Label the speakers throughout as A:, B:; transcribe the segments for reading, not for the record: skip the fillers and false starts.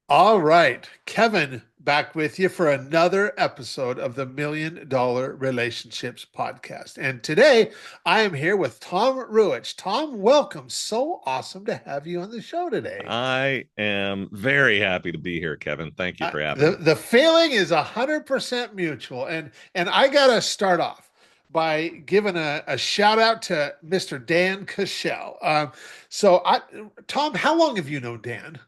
A: All right, Kevin, back with you for another episode of the $1 Million Relationships Podcast. And today I am here with Tom Ruwitch. Tom, welcome. So awesome to have you on the show today.
B: I am very happy to be here, Kevin. Thank you for having
A: The
B: me.
A: the feeling is 100% mutual, and I gotta start off by giving a shout out to Mr. Dan Cashel. Tom, how long have you known Dan?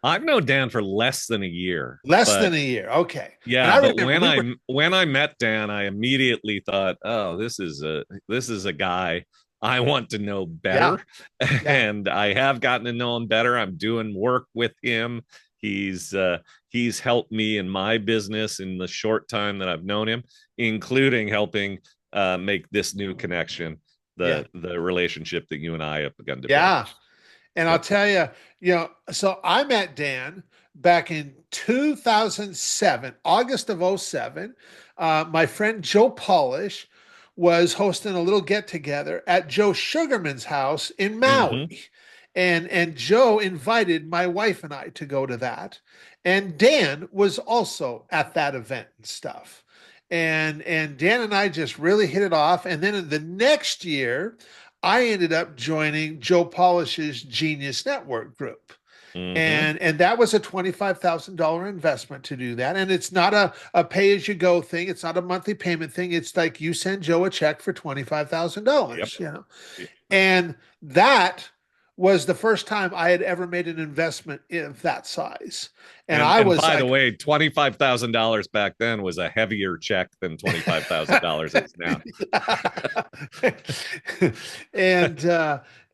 B: I've known Dan for less than a year,
A: Less
B: but
A: than a year. Okay. And
B: yeah,
A: I
B: but
A: remember
B: when
A: we
B: I
A: were,
B: when I met Dan, I immediately thought, "Oh, this is a guy I want to know
A: yeah,
B: better."
A: yeah.
B: And I have gotten to know him better. I'm doing work with him. He's uh he's helped me in my business in the short time that I've known him, including helping make this new connection,
A: Yeah.
B: the relationship that you and I have begun to build.
A: Yeah. And I'll
B: Yep.
A: tell you, so I met Dan back in 2007, August of '07. My friend Joe Polish was hosting a little get together at Joe Sugarman's house in Maui.
B: Mm-hmm.
A: And Joe invited my wife and I to go to that. And Dan was also at that event and stuff. And Dan and I just really hit it off. And then in the next year, I ended up joining Joe Polish's Genius Network group.
B: Mm-hmm.
A: And that was a $25,000 investment to do that. And it's not a pay-as-you-go thing. It's not a monthly payment thing. It's like you send Joe a check for
B: Yep.
A: $25,000. And that was the first time I had ever made an investment of that size. And
B: And
A: I
B: and
A: was
B: by the
A: like,
B: way, $25,000 back then was a heavier check than $25,000 is now.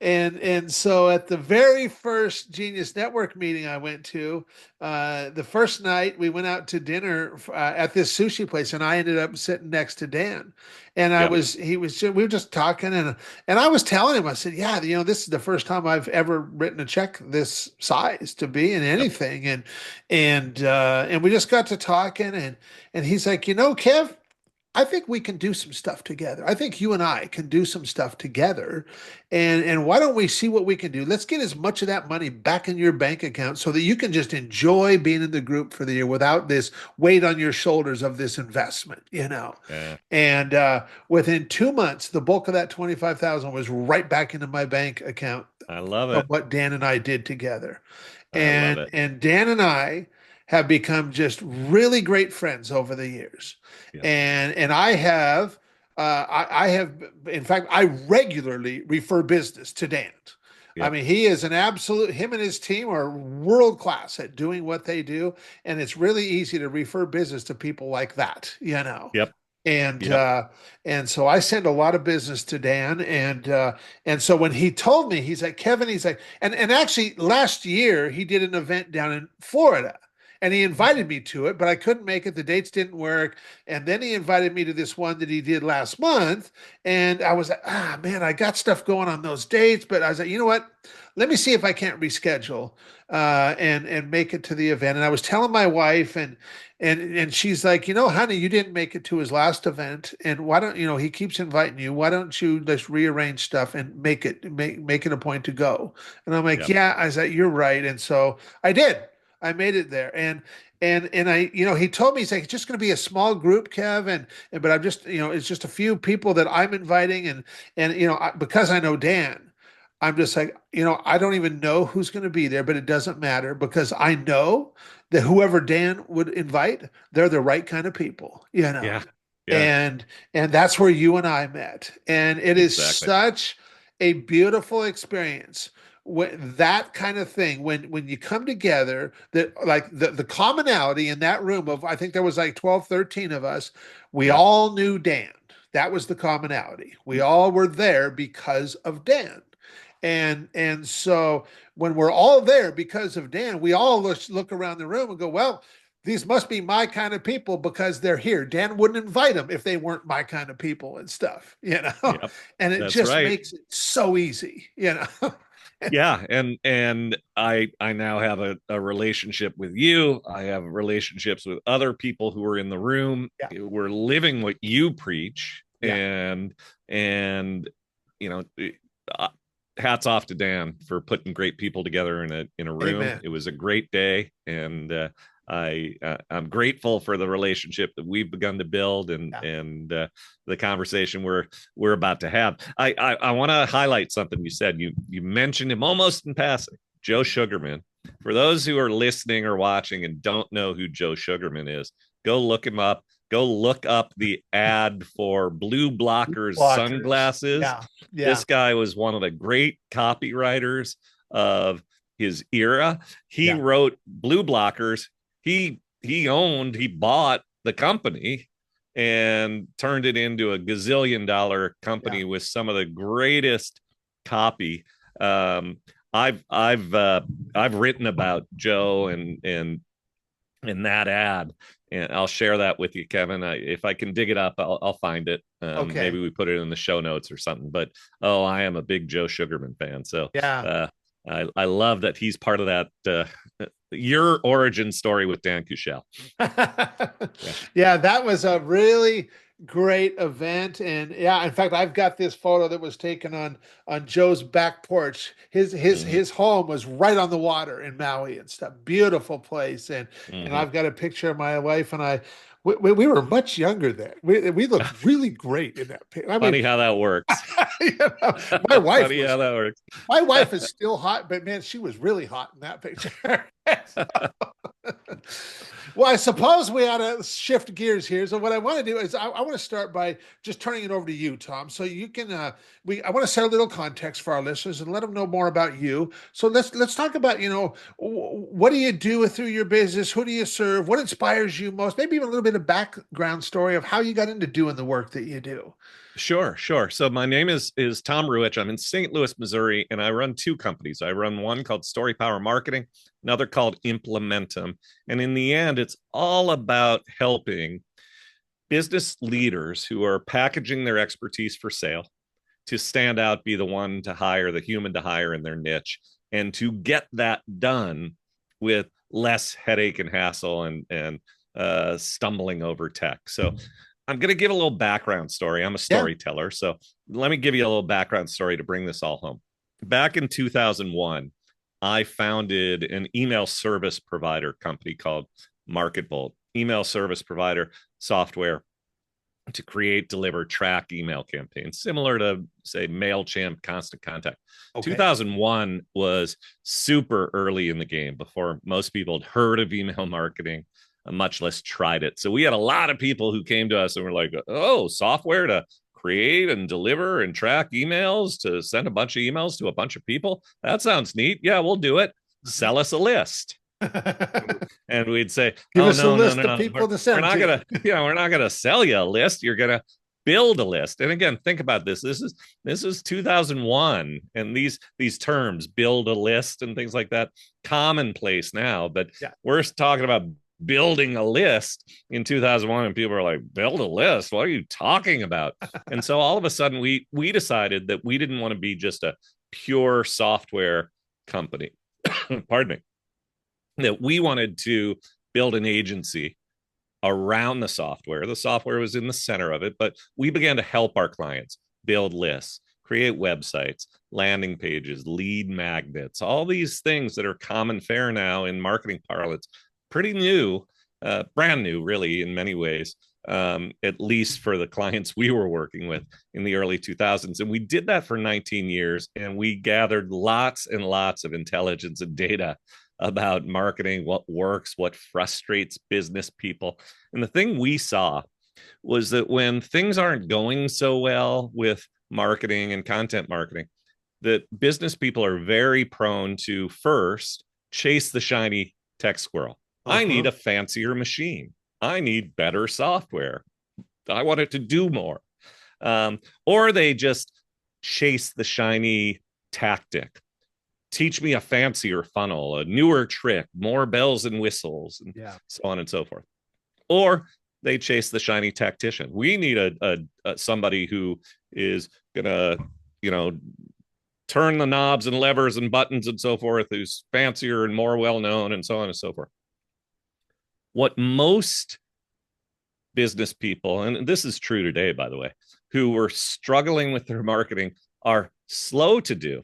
A: and so at the very first Genius Network meeting I went to, the first night we went out to dinner at this sushi place, and I ended up sitting next to Dan. And
B: Yep.
A: we were just talking, and I was telling him, I said, yeah, this is the first time I've ever written a check this size to be in
B: Yep.
A: anything, and we just got to talking, and he's like, Kev, I think we can do some stuff together. I think you and I can do some stuff together. And why don't we see what we can do? Let's get as much of that money back in your bank account so that you can just enjoy being in the group for the year without this weight on your shoulders of this investment.
B: Yeah,
A: And within 2 months, the bulk of that 25,000 was right back into my bank account
B: I love
A: from
B: it.
A: what Dan and I did together.
B: I love
A: And
B: it.
A: and Dan and I have become just really great friends over the years.
B: Yep.
A: And I have, in fact, I regularly refer business to Dan. I
B: Yep.
A: mean, he is an absolute, him and his team are world class at doing what they do. And it's really easy to refer business to people like that.
B: Yep.
A: And
B: Yep.
A: uh, and so I send a lot of business to Dan, and so when he told me, he's like, Kevin, he's like, and actually last year he did an event down in Florida, and he invited me to it, but I couldn't make it. The dates didn't work, and then he invited me to this one that he did last month, and I was like, man, I got stuff going on those dates, but I was like, you know what? Let me see if I can't reschedule and make it to the event. And I was telling my wife, and she's like, honey, you didn't make it to his last event, and why don't he keeps inviting you? Why don't you just rearrange stuff and make it a point to go? And I'm like,
B: Yep.
A: yeah. I said, you're right, and so I did. I made it there, and he told me, he's like, it's just going to be a small group, Kev, but I'm just, it's just a few people that I'm inviting, and because I know Dan. I'm just like, I don't even know who's going to be there, but it doesn't matter because I know that whoever Dan would invite, they're the right kind of people.
B: Yeah. Yeah.
A: And and that's where you and I met. And it is
B: Exactly.
A: such a beautiful experience when that kind of thing when you come together, that like the commonality in that room of, I think there was like 12, 13 of us, we
B: Yep.
A: all knew Dan. That was the commonality. We all were there because of Dan. And so when we're all there because of Dan, we all look around the room and go, well, these must be my kind of people because they're here. Dan wouldn't invite them if they weren't my kind of people and stuff.
B: Yep.
A: And it
B: That's
A: just
B: right.
A: makes it so easy.
B: Yeah. And I now have a relationship with you. I have relationships with other people who are in the room.
A: Yeah,
B: We're living what you preach.
A: yeah,
B: And you know, hats off to Dan for putting great people together in a room.
A: Amen.
B: It was a great day, and I'm grateful for the relationship that we've begun to build, and the conversation we're about to have. I want to highlight something you said. You mentioned him almost in passing, Joe Sugarman. For those who are listening or watching and don't know who Joe Sugarman is, go look him up. Go look up the ad for blue blockers sunglasses.
A: Yeah.
B: This guy was one of the great copywriters of his era. He wrote blue blockers. He bought the company and turned it into a gazillion-dollar company with some of the greatest copy. I've written about Joe and that ad, and I'll share that with you, Kevin. If I can dig it up, I'll find it. Okay. Maybe we put it in the show notes or something. But I am a big Joe Sugarman fan, so I love that he's part of that. Your origin story with Dan Kushel.
A: Yeah, that was a really great event. And in fact, I've got this photo that was taken on Joe's back porch. His home was right on the water in Maui and stuff. Beautiful place. And I've got a picture of my wife and I. We were much younger then. We looked really great in that picture.
B: Funny how that works.
A: My wife.
B: Funny how that works.
A: My wife is still hot, but man, she was really hot in that picture. Well, I suppose we ought to shift gears here. So what I want to do is I want to start by just turning it over to you, Tom. So you can I want to set a little context for our listeners and let them know more about you. So let's talk about, what do you do through your business? Who do you serve? What inspires you most? Maybe even a little bit of background story of how you got into doing the work that you do.
B: Sure. So my name is Tom Ruwitch. I'm in St. Louis, Missouri, and I run two companies. I run one called Story Power Marketing, another called Implementum. And in the end, it's all about helping business leaders who are packaging their expertise for sale to stand out, be the one to hire, the human to hire in their niche, and to get that done with less headache and hassle and stumbling over tech. So I'm going to give a little background story. I'm a storyteller. So let me give you a little background story to bring this all home. Back in 2001, I founded an email service provider company called MarketVolt, email service provider software to create, deliver, track email campaigns, similar to, say, MailChimp, Constant Contact. Okay. 2001 was super early in the game before most people had heard of email marketing, much less tried it. So we had a lot of people who came to us and were like, software to create and deliver and track emails, to send a bunch of emails to a bunch of people. That sounds neat. Yeah, we'll do it. Sell us a list. And we'd say,
A: give us a list of people to send.
B: We're not gonna sell you a list. You're gonna build a list. And again, think about this. This is 2001, and these terms, build a list and things like that, commonplace now. But we're talking about building a list in 2001, and people are like, build a list? What are you talking about? And so all of a sudden we decided that we didn't want to be just a pure software company. Pardon me. That we wanted to build an agency around the software. The software was in the center of it, but we began to help our clients build lists, create websites, landing pages, lead magnets, all these things that are common fare now in marketing parlance. Pretty new, brand new, really, in many ways, at least for the clients we were working with in the early 2000s. And we did that for 19 years, and we gathered lots and lots of intelligence and data about marketing, what works, what frustrates business people. And the thing we saw was that when things aren't going so well with marketing and content marketing, that business people are very prone to first chase the shiny tech squirrel. I need a fancier machine. I need better software. I want it to do more. Or they just chase the shiny tactic. Teach me a fancier funnel, a newer trick, more bells and whistles, and so on and so forth. Or they chase the shiny tactician. We need a somebody who is gonna, turn the knobs and levers and buttons and so forth, who's fancier and more well-known, and so on and so forth. What most business people, and this is true today, by the way, who were struggling with their marketing are slow to do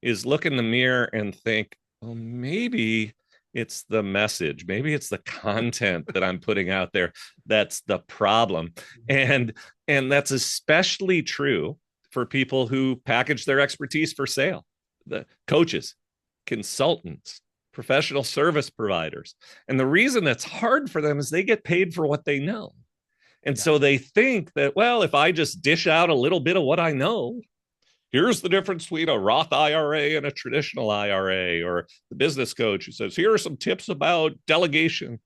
B: is look in the mirror and think, well, maybe it's the message, maybe it's the content that I'm putting out there that's the problem. And that's especially true for people who package their expertise for sale, the coaches, consultants, professional service providers. And the reason that's hard for them is they get paid for what they know. And so they think that, well, if I just dish out a little bit of what I know, here's the difference between a Roth IRA and a traditional IRA, or the business coach who says, here are some tips about delegation.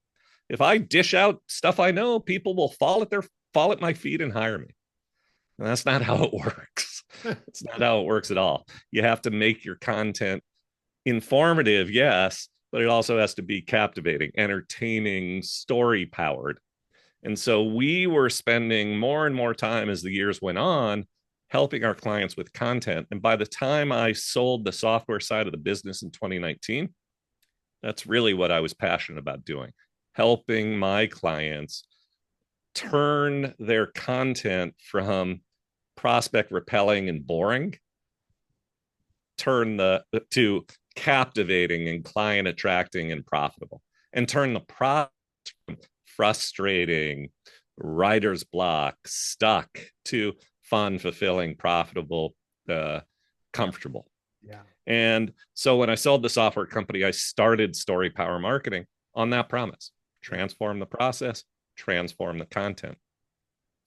B: If I dish out stuff I know, people will fall at my feet and hire me. And that's not how it works. It's not how it works at all. You have to make your content informative, yes, but it also has to be captivating, entertaining, story powered. And so we were spending more and more time as the years went on helping our clients with content. And by the time I sold the software side of the business in 2019, that's really what I was passionate about doing, helping my clients turn their content from prospect repelling and boring, to captivating and client attracting and profitable, and turn the process from frustrating, writer's block, stuck, to fun, fulfilling, profitable, comfortable.
A: Yeah.
B: And so when I sold the software company, I started Story Power Marketing on that promise: transform the process, transform the content.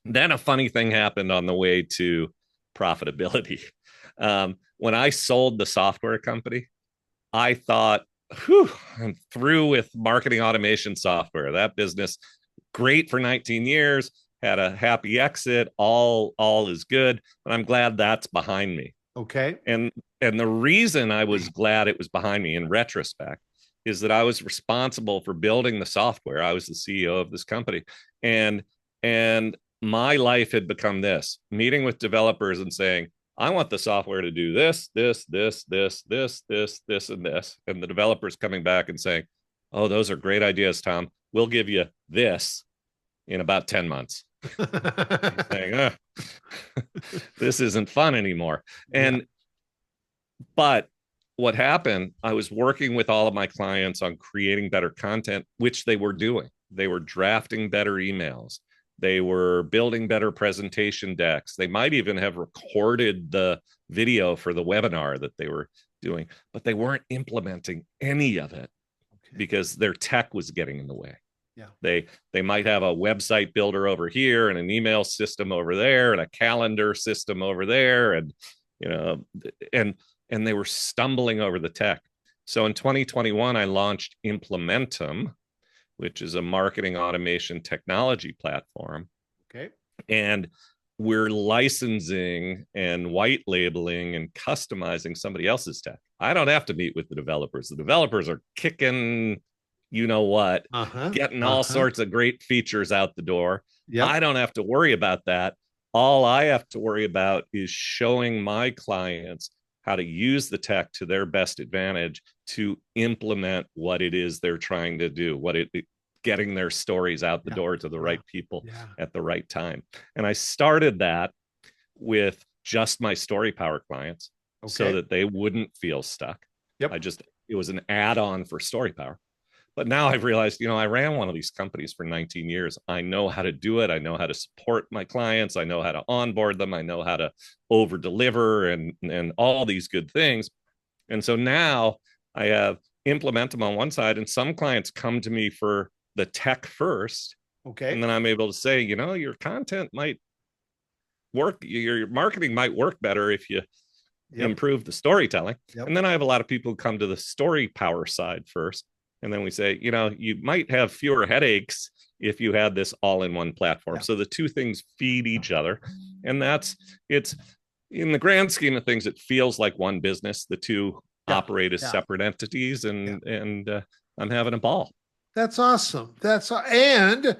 B: Then a funny thing happened on the way to profitability. When I sold the software company, I thought, I'm through with marketing automation software. That business, great for 19 years, had a happy exit, all is good, but I'm glad that's behind me.
A: Okay.
B: And the reason I was glad it was behind me in retrospect is that I was responsible for building the software. I was the CEO of this company. And my life had become this: meeting with developers and saying, I want the software to do this, this, this, this, this, this, this, and this. And the developers coming back and saying, oh, those are great ideas, Tom. We'll give you this in about 10 months. Saying, this isn't fun anymore. But what happened, I was working with all of my clients on creating better content, which they were doing. They were drafting better emails. They were building better presentation decks. They might even have recorded the video for the webinar that they were doing, but they weren't implementing any of it because their tech was getting in the way. Yeah. They might have a website builder over here and an email system over there and a calendar system over there, and and they were stumbling over the tech. So in 2021, I launched Implementum, which is a marketing automation technology platform.
A: Okay.
B: And we're licensing and white labeling and customizing somebody else's tech. I don't have to meet with the developers. The developers are kicking, getting all sorts of great features out the door. Yep. I don't have to worry about that. All I have to worry about is showing my clients how to use the tech to their best advantage to implement what it is they're trying to do, getting their stories out the door to the right people at the right time. And I started that with just my Story Power clients so that they wouldn't feel stuck. Yep. It was an add-on for Story Power. But now I've realized, I ran one of these companies for 19 years. I know how to do it. I know how to support my clients. I know how to onboard them. I know how to over deliver and all these good things. And so now I have Implementum on one side, and some clients come to me for the tech first. Okay. And then I'm able to say, your content might work. Your marketing might work better if you improve the storytelling. Yep. And then I have a lot of people who come to the Story Power side first. And then we say, you might have fewer headaches if you had this all-in-one platform. Yeah. So the two things feed each other. And it's in the grand scheme of things, it feels like one business. The two operate as separate entities, and I'm having a ball.
A: That's awesome. And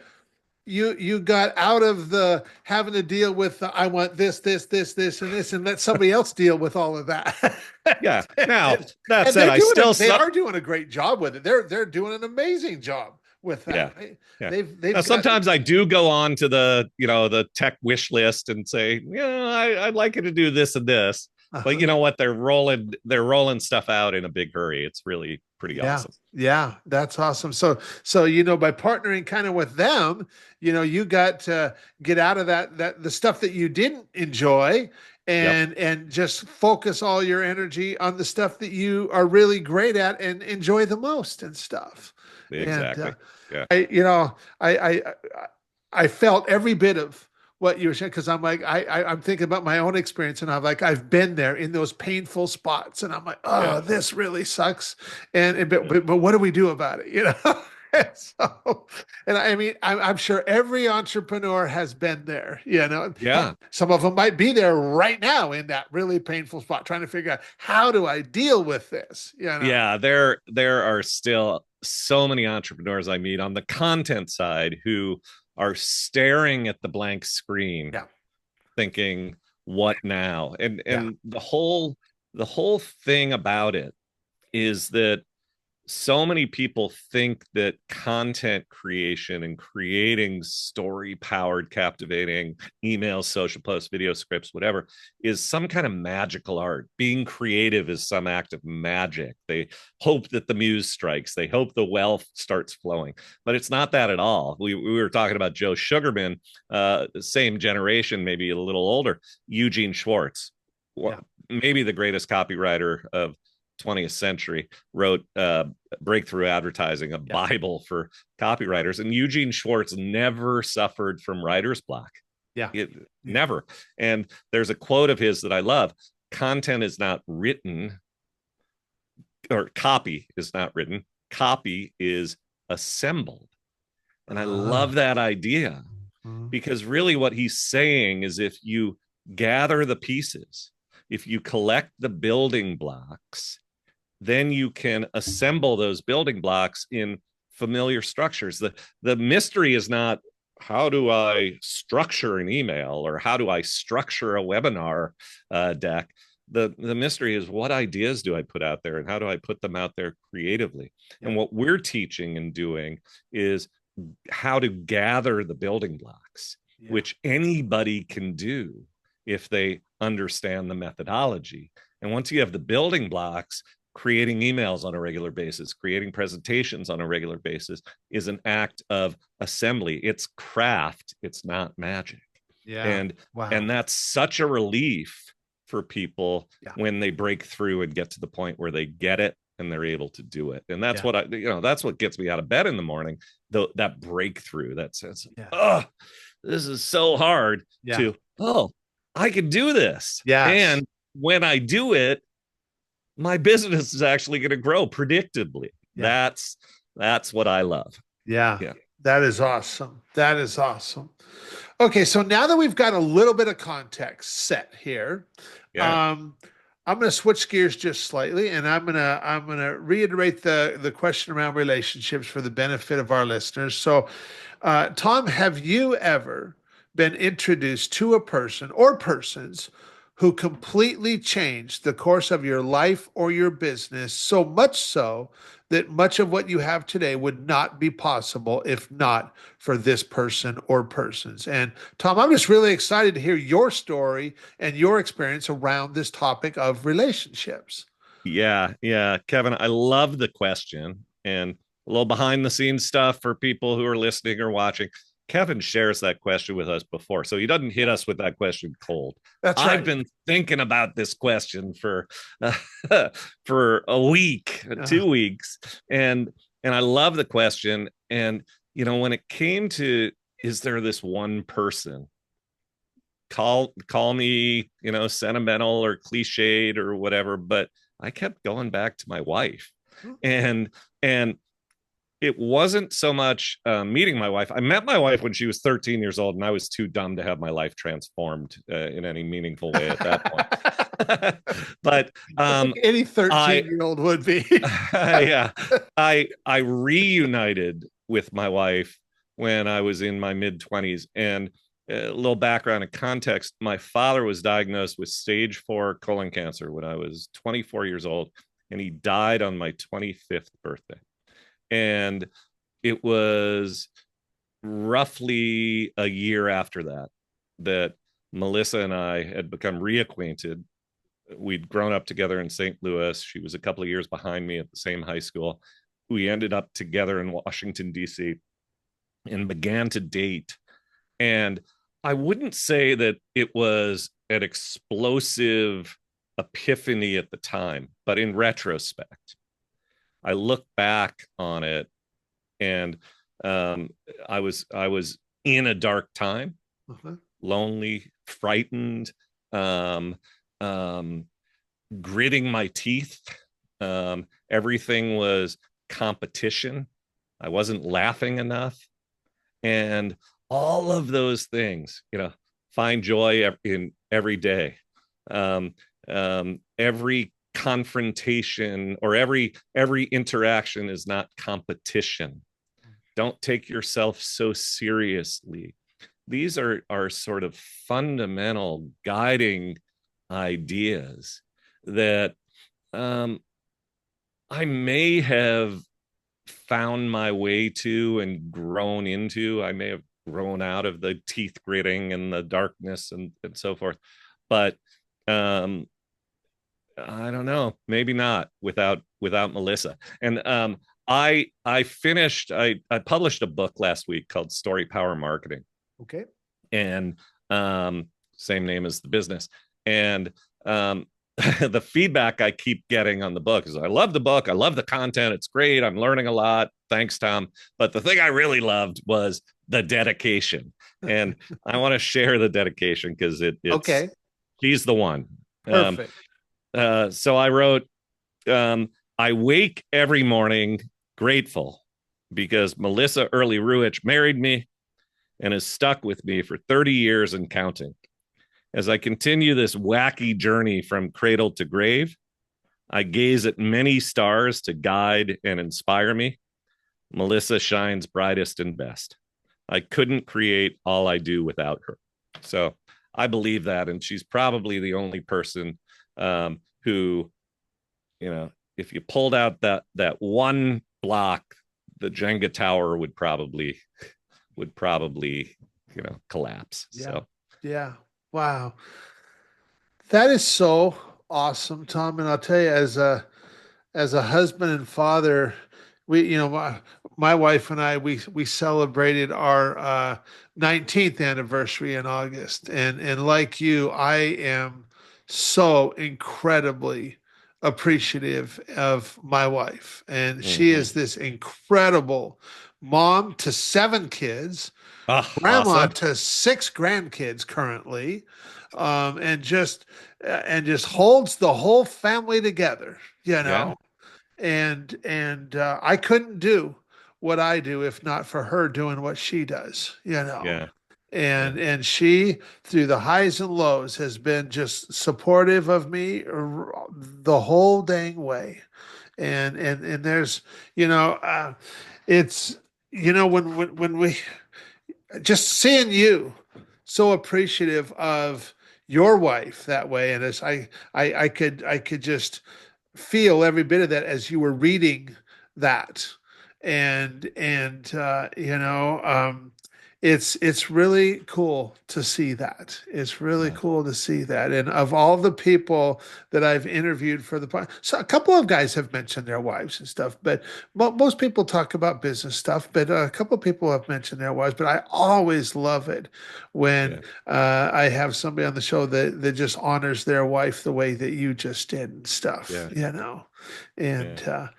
A: you got out of the having to deal with I want this, and this, and let somebody else deal with all of that.
B: Yeah. Now that said,
A: they are doing a great job with it. They're doing an amazing job with that.
B: Yeah. They've sometimes I do go on to the the tech wish list and say, I'd like you to do this and this. But you know what? They're rolling stuff out in a big hurry. It's really pretty
A: Yeah.
B: awesome.
A: Yeah, that's awesome. So by partnering kind of with them, you got to get out of that the stuff that you didn't enjoy
B: Yep,
A: and just focus all your energy on the stuff that you are really great at and enjoy the most and stuff. And
B: exactly. Yeah.
A: I, you know, I felt every bit of what you were saying because I'm like, I'm thinking about my own experience, and I'm like, I've been there in those painful spots, and I'm like,
B: Yeah.
A: oh, this really sucks. And but
B: Yeah.
A: but what do we do about it? And so, and I mean, I'm sure every entrepreneur has been there.
B: Yeah.
A: Some of them might be there right now in that really painful spot, trying to figure out how do I deal with this.
B: Yeah, there are still so many entrepreneurs I meet on the content side who are staring at the blank screen
A: Yeah,
B: thinking, what now? and
A: yeah,
B: and the whole thing about it is that so many people think that content creation and creating story powered, captivating emails, social posts, video scripts, whatever, is some kind of magical art. Being creative is some act of magic. They hope that the muse strikes, they hope the wealth starts flowing, but it's not that at all. We were talking about Joe Sugarman, same generation, maybe a little older, Eugene Schwartz,
A: yeah,
B: maybe the greatest copywriter of 20th century, wrote Breakthrough Advertising, a
A: yeah,
B: Bible for copywriters. And Eugene Schwartz never suffered from writer's block.
A: yeah,
B: It
A: yeah.
B: never. And there's a quote of his that I love: content is not written, or copy is not written, copy is assembled. And I
A: Ah,
B: love that idea,
A: mhm.
B: because really what he's saying is, if you gather the pieces, if you collect the building blocks, then you can assemble those building blocks in familiar structures. The mystery is not, how do I structure an email, or how do I structure a webinar deck. The mystery is, what ideas do I put out there, and how do I put them out there creatively?
A: Yeah,
B: And what we're teaching and doing is how to gather the building blocks,
A: yeah,
B: which anybody can do if they understand the methodology. And once you have the building blocks, creating emails on a regular basis, creating presentations on a regular basis is an act of assembly. It's craft, it's not magic.
A: yeah.
B: And
A: Wow.
B: and that's such a relief for people
A: Yeah,
B: when they break through and get to the point where they get it and they're able to do it. And that's
A: yeah,
B: that's what gets me out of bed in the morning, though, that breakthrough, that sense of,
A: yeah,
B: oh, this is so hard,
A: yeah.
B: to, oh, I can do this.
A: Yes.
B: And when I do it, my business is actually going to grow predictably.
A: Yeah,
B: That's what I love.
A: yeah.
B: Yeah.
A: That is awesome. That is awesome. Okay, so now that we've got a little bit of context set here,
B: Yeah.
A: um, I'm going to switch gears just slightly, and I'm gonna reiterate the question around relationships for the benefit of our listeners. So, Tom, have you ever been introduced to a person or persons who completely changed the course of your life or your business, so much so that much of what you have today would not be possible if not for this person or persons? And Tom, I'm just really excited to hear your story and your experience around this topic of relationships.
B: Yeah. Yeah. Kevin, I love the question, and a little behind the scenes stuff for people who are listening or watching. Kevin shares that question with us before, so he doesn't hit us with that question cold.
A: That's
B: I've
A: right.
B: been thinking about this question for for a week,
A: Uh,
B: 2 weeks, and I love the question. And when it came to, is there this one person, call me, sentimental or cliched or whatever, but I kept going back to my wife. And it wasn't so much meeting my wife. I met my wife when she was 13 years old, and I was too dumb to have my life transformed in any meaningful way at that point. But
A: I think any
B: I
A: 13-year-old would be.
B: yeah, I reunited with my wife when I was in my mid 20s. And a little background and context: my father was diagnosed with stage 4 colon cancer when I was 24 years old, and he died on my 25th birthday. And it was roughly a year after that Melissa and I had become reacquainted we'd grown up together in St. Louis. She was a couple of years behind me at the same high school. We ended up together in Washington, D.C., and began to date. And I wouldn't say that it was an explosive epiphany at the time, but in retrospect, I look back on it, and I was in a dark time, lonely, frightened, um, um, gritting my teeth. Everything was competition. I wasn't laughing enough. And all of those things, find joy in every day. Every confrontation or every interaction is not competition. Don't take yourself so seriously. These are sort of fundamental guiding ideas that I may have found my way to and grown into. I may have grown out of the teeth gritting and the darkness and so forth. But I don't know, maybe not without Melissa. And I published a book last week called Story Power Marketing.
A: Okay.
B: And same name as the business. And the feedback I keep getting on the book is, I love the book. I love the content. It's great. I'm learning a lot. Thanks, Tom. But the thing I really loved was the dedication. And I want to share the dedication because it's okay. She's the one.
A: Perfect.
B: So I wrote, I wake every morning grateful because Melissa Early Ruwitch married me and has stuck with me for 30 years and counting. As I continue this wacky journey from cradle to grave, I gaze at many stars to guide and inspire me. Melissa shines brightest and best. I couldn't create all I do without her. So I believe that. And she's probably the only person who, if you pulled out that one block, the Jenga tower would probably, collapse.
A: Yeah.
B: So,
A: yeah. Wow. That is so awesome, Tom. And I'll tell you, as a husband and father, my wife and I, we celebrated our 19th anniversary in August. And like you, I am so incredibly appreciative of my wife. And she is this incredible mom to 7 kids, grandma
B: awesome.
A: to 6 grandkids currently, and just holds the whole family together,
B: Yeah.
A: and I couldn't do what I do if not for her doing what she does,
B: Yeah.
A: and she, through the highs and lows, has been just supportive of me the whole dang way. And there's, it's, when we just seeing you so appreciative of your wife that way. And as I could just feel every bit of that as you were reading that. And it's really cool to see that. It's really cool to see that. And of all the people that I've interviewed for the podcast, so a couple of guys have mentioned their wives and stuff, but most people talk about business stuff, but a couple of people have mentioned their wives. But I always love it when I have somebody on the show that just honors their wife the way that you just did and stuff, and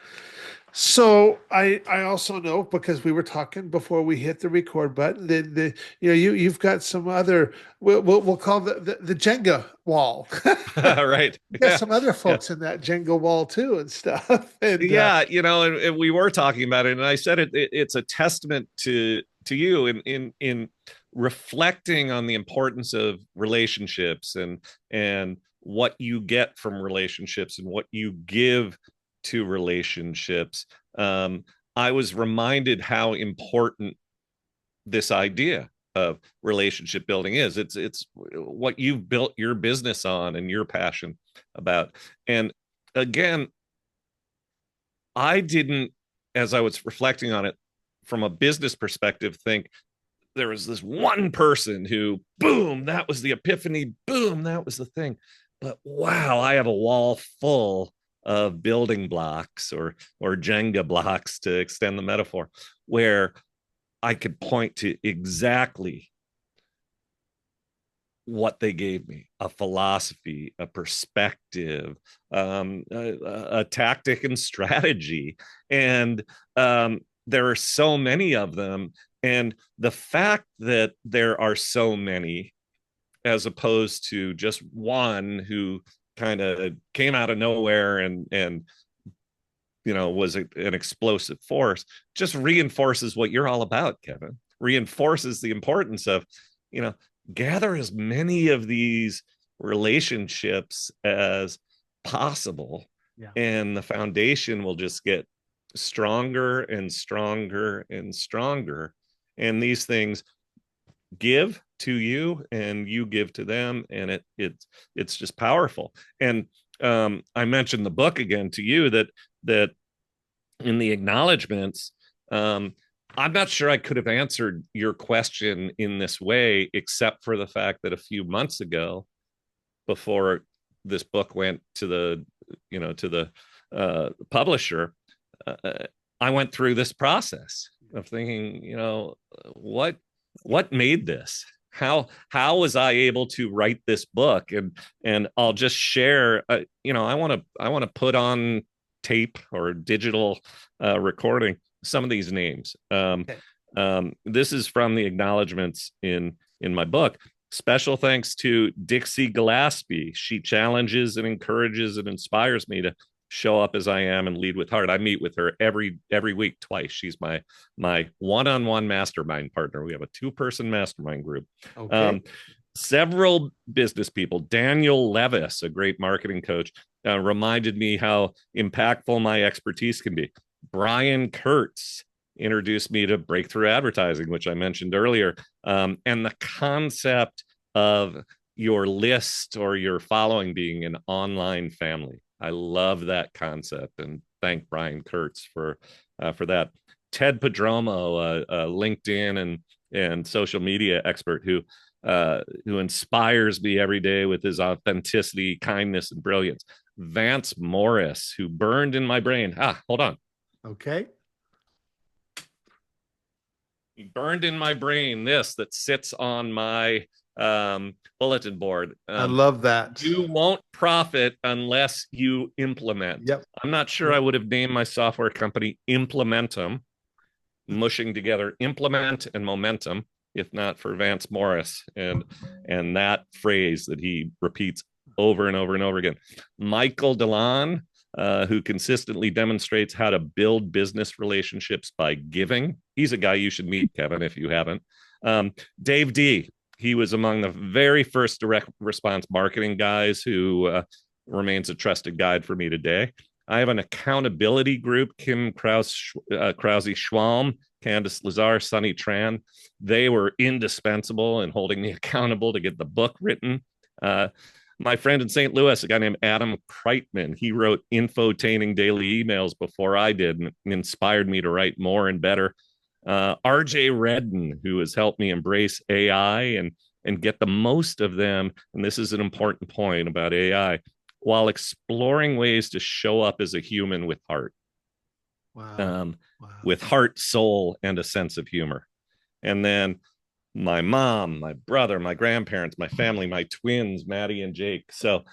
A: so I also know, because we were talking before we hit the record button, that you've got some other, we'll call the Jenga wall.
B: Right.
A: You got some other folks in that Jenga wall too and stuff. And
B: and we were talking about it, and I said it's a testament to you in reflecting on the importance of relationships and what you get from relationships and what you give to relationships. I was reminded how important this idea of relationship building is. It's what you've built your business on and your passion about. And again, I didn't, as I was reflecting on it from a business perspective, think there was this one person who, boom, that was the epiphany, boom, that was the thing. but wow, I have a wall full of building blocks or Jenga blocks, to extend the metaphor, where I could point to exactly what they gave me: a philosophy, a perspective, a tactic and strategy. And there are so many of them. And the fact that there are so many, as opposed to just one who kind of came out of nowhere and was an explosive force, just reinforces what you're all about, Kevin. Reinforces the importance of, you know, gather as many of these relationships as possible.
A: Yeah.
B: And the foundation will just get stronger and stronger and stronger. And these things give to you and you give to them, and it's just powerful. And I mentioned the book again to you, that in the acknowledgments, I'm not sure I could have answered your question in this way, except for the fact that a few months ago, before this book went to the publisher, I went through this process of thinking, what made this? How was I able to write this book? And I'll just share. I want to put on tape or digital recording some of these names.
A: Okay.
B: This is from the acknowledgments in my book. Special thanks to Dixie Gillespie. She challenges and encourages and inspires me to show up as I am and lead with heart. I meet with her every week, twice. She's my one-on-one mastermind partner. We have a 2-person mastermind group.
A: Okay.
B: Several business people. Daniel Levis, a great marketing coach, reminded me how impactful my expertise can be. Brian Kurtz introduced me to breakthrough advertising, which I mentioned earlier, and the concept of your list or your following being an online family. I love that concept, and thank Brian Kurtz for that. Ted Padromo, a LinkedIn and social media expert who inspires me every day with his authenticity, kindness, and brilliance. Vance Morris, who burned in my brain. Hold on.
A: Okay.
B: He burned in my brain this that sits on my bulletin board.
A: I love that.
B: You won't profit unless you implement.
A: Yep.
B: I'm not sure I would have named my software company Implementum, mushing together implement and momentum, if not for Vance Morris and that phrase that he repeats over and over and over again. Michael Delon, who consistently demonstrates how to build business relationships by giving. He's a guy you should meet, Kevin, if you haven't. Dave D. He was among the very first direct response marketing guys who remains a trusted guide for me today. I have an accountability group: Kim Krause-Schwalm, Candice Lazar, Sunny Tran. They were indispensable in holding me accountable to get the book written. My friend in St. Louis, a guy named Adam Kreitman, he wrote infotaining daily emails before I did and inspired me to write more and better. RJ Redden, who has helped me embrace AI and get the most of them. And this is an important point about AI, while exploring ways to show up as a human with heart.
A: Wow.
B: With heart, soul, and a sense of humor. And then my mom, my brother, my grandparents, my family, my twins, Maddie and Jake. So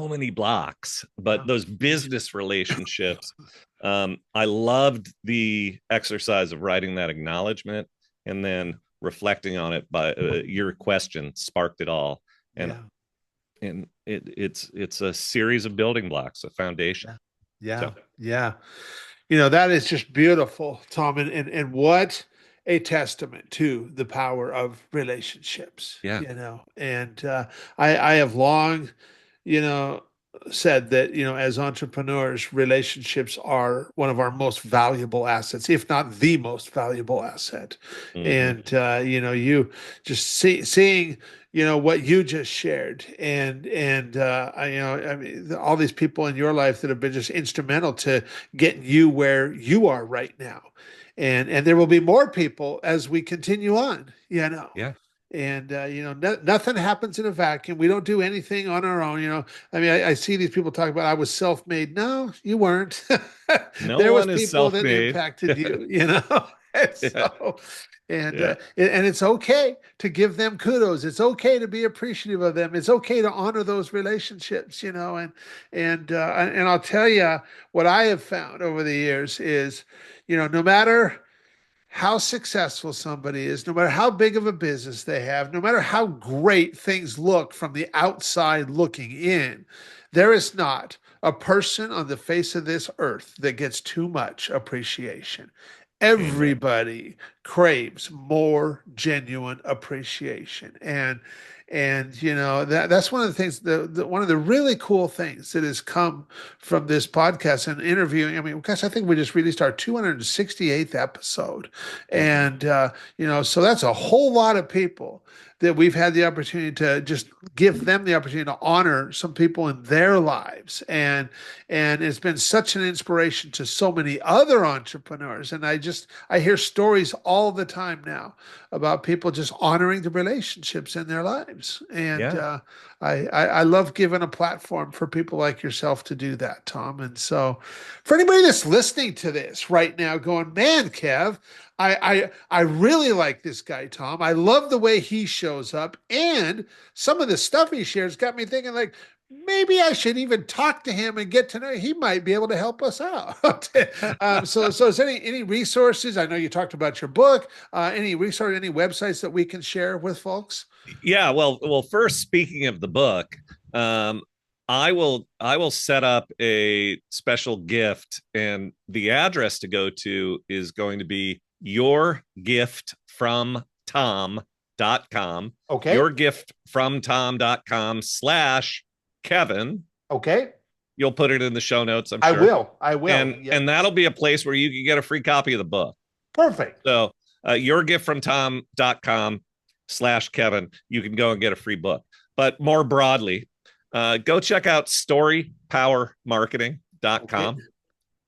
B: many blocks, but those business relationships. I loved the exercise of writing that acknowledgement and then reflecting on it. By your question sparked it all, and it's a series of building blocks, a foundation.
A: Yeah. That is just beautiful, Tom, and what a testament to the power of relationships. And I have long, said that, as entrepreneurs, relationships are one of our most valuable assets, if not the most valuable asset. And you just seeing what you just shared, and I mean, all these people in your life that have been just instrumental to getting you where you are right now, and there will be more people as we continue on.
B: Yeah.
A: And nothing happens in a vacuum. We don't do anything on our own. I mean, I see these people talk about I was self-made. No, you weren't.
B: No
A: There was
B: one is
A: people that
B: self-made.
A: impacted you. And
B: Yeah.
A: so,
B: Yeah.
A: and it's okay to give them kudos. It's okay to be appreciative of them. It's okay to honor those relationships. And I'll tell you what I have found over the years is, no matter how successful somebody is, no matter how big of a business they have, no matter how great things look from the outside looking in, there is not a person on the face of this earth that gets too much appreciation.
B: Amen.
A: Everybody craves more genuine appreciation. And that's one of the things, one of the really cool things that has come from this podcast and interviewing. I mean, gosh, I think we just released our 268th episode.
B: Mhm.
A: And, so that's a whole lot of people that we've had the opportunity to just give them the opportunity to honor some people in their lives. And it's been such an inspiration to so many other entrepreneurs. And I hear stories all the time now about people just honoring the relationships in their lives. And
B: Yeah.
A: I love giving a platform for people like yourself to do that, Tom. And so for anybody that's listening to this right now going, man, Kev, I really like this guy, Tom. I love the way he shows up. And some of the stuff he shares got me thinking, like, maybe I should even talk to him and get to know. He might be able to help us out. So is there any resources? I know you talked about your book. Any resource, any websites that we can share with folks?
B: Yeah. Well, first, speaking of the book, um, I will set up a special gift, and the address to go to is going to be yourgiftfromtom.com,
A: Okay.
B: yourgiftfromtom.com/Kevin.
A: Okay.
B: You'll put it in the show notes, I'm
A: I
B: sure.
A: will. I will.
B: And
A: Yeah.
B: and that'll be a place where you can get a free copy of the book.
A: Perfect.
B: So yourgiftfromtom.com/Kevin, you can go and get a free book. But more broadly, go check out
A: Okay.
B: storypowermarketing.com.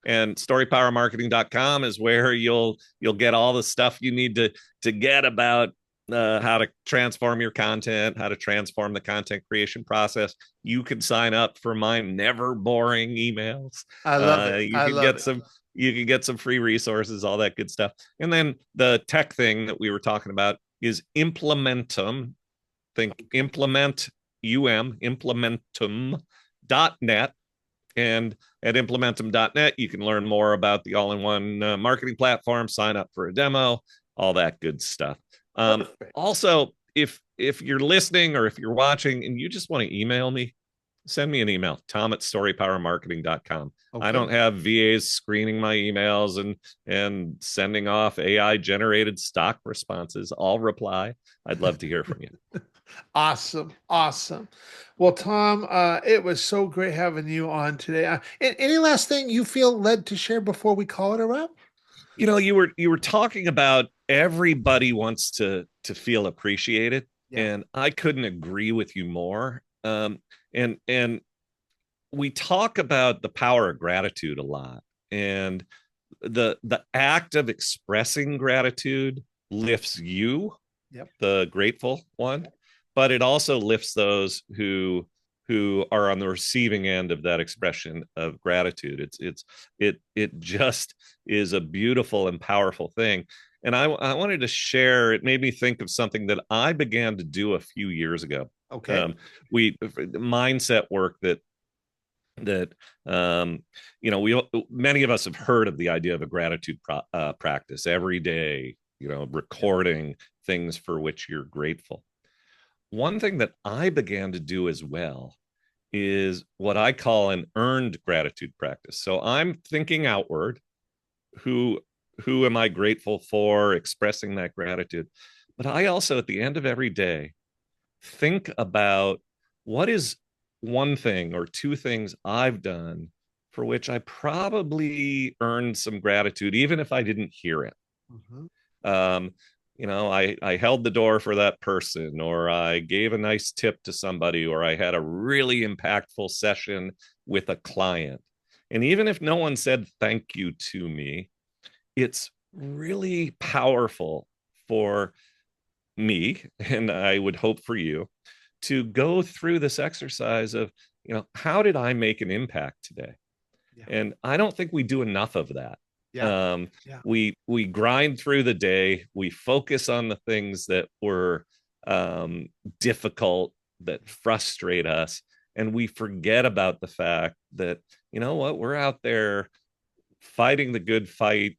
B: And storypowermarketing.com is where you'll get all the stuff you need to get about how to transform your content, how to transform the content creation process. You can sign up for my never boring emails.
A: I love it.
B: You
A: I
B: can
A: love
B: get
A: it.
B: some free resources, all that good stuff. And then the tech thing that we were talking about is Implementum. Think implementum.net. And at implementum.net, you can learn more about the all-in-one marketing platform, sign up for a demo, all that good stuff.
A: Perfect.
B: Also, if you're listening or if you're watching and you just want to email me, send me an email, tom@storypowermarketing.com. I
A: Okay.
B: don't have VAs screening my emails and sending off AI generated stock responses. I'll reply. I'd love to hear from you.
A: Awesome. Awesome. Well, Tom, it was so great having you on today. Any last thing you feel led to share before we call it a wrap?
B: You were talking about everybody wants to feel appreciated,
A: Yeah.
B: and I couldn't agree with you more. And we talk about the power of gratitude a lot, and the act of expressing gratitude lifts you,
A: Yep.
B: the grateful one, but it also lifts those who are on the receiving end of that expression of gratitude. It just is a beautiful and powerful thing. And I wanted to share. It made me think of something that I began to do a few years ago.
A: Okay.
B: We mindset work that we many of us have heard of the idea of a gratitude practice every day, recording things for which you're grateful. One thing that I began to do as well is what I call an earned gratitude practice. So I'm thinking outward, who who am I grateful for, expressing that gratitude. But I also, at the end of every day, think about what is one thing or two things I've done for which I probably earned some gratitude, even if I didn't hear it.
A: Mhm.
B: Um, I held the door for that person, or I gave a nice tip to somebody, or I had a really impactful session with a client. And even if no one said thank you to me, it's really powerful for me, and I would hope for you, to go through this exercise of, how did I make an impact today?
A: Yeah.
B: And I don't think we do enough of that.
A: Yeah.
B: um,
A: Yeah.
B: we grind through the day, we focus on the things that were um, difficult, that frustrate us, and we forget about the fact that, we're out there fighting the good fight,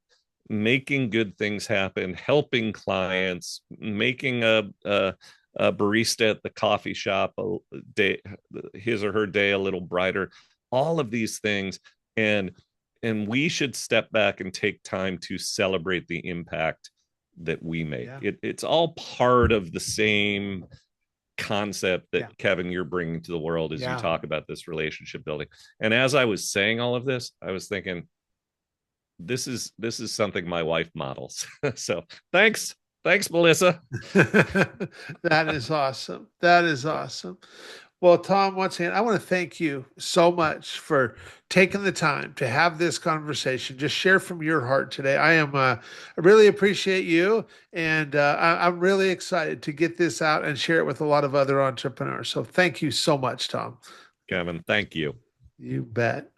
B: making good things happen, helping clients, making a barista at the coffee shop a day, his or her day a little brighter, all of these things. And we should step back and take time to celebrate the impact that we make.
A: Yeah.
B: It's all part of the same concept that,
A: Yeah.
B: Kevin, you're bringing to the world as you
A: Yeah.
B: talk about this relationship building. And as I was saying all of this, I was thinking, this is something my wife models. So thanks, Melissa.
A: That is awesome. That is awesome. Well, Tom, once again, I want to thank you so much for taking the time to have this conversation. Just share from your heart today. I really appreciate you, and I'm really excited to get this out and share it with a lot of other entrepreneurs. So, thank you so much, Tom.
B: Kevin, thank you.
A: You bet.